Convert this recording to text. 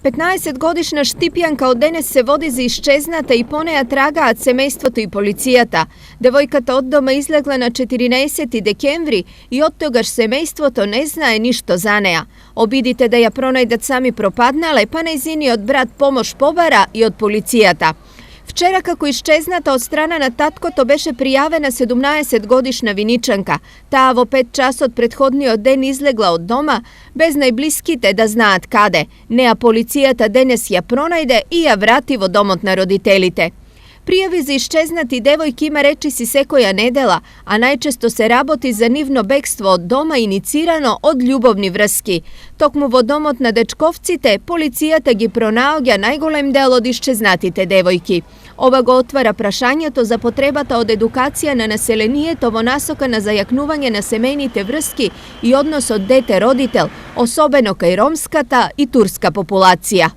15-годишна Штипјанка од денес се води за исчезната и по неја трагаат семејството и полицијата. Девојката од дома излегла на 14 декември и од тогаш семејството не знае ништо за неја. Обидите да ја пронајдат сами пропаднале, па нејзиниот брат помош побара и од полицијата. Вчера, како исчезната од страна на таткото, беше пријавена 17-годишна виничанка. Таа во 5 часот претходниот ден излегла од дома, без најблиските да знаат каде. Неа полицијата денес ја пронајде и ја врати во домот на родителите. Пријави за исчезнати девојки има речиси секоја недела, а најчесто се работи за нивно бегство од дома иницирано од љубовни врски. Токму во домот на дечковците, полицијата ги пронаоѓа најголем дел од исчезнатите девојки. Ова го отвара прашањето за потребата од едукација на населението во насока на зајакнување на семејните врски и односот дете-родител, особено кај ромската и турска популација.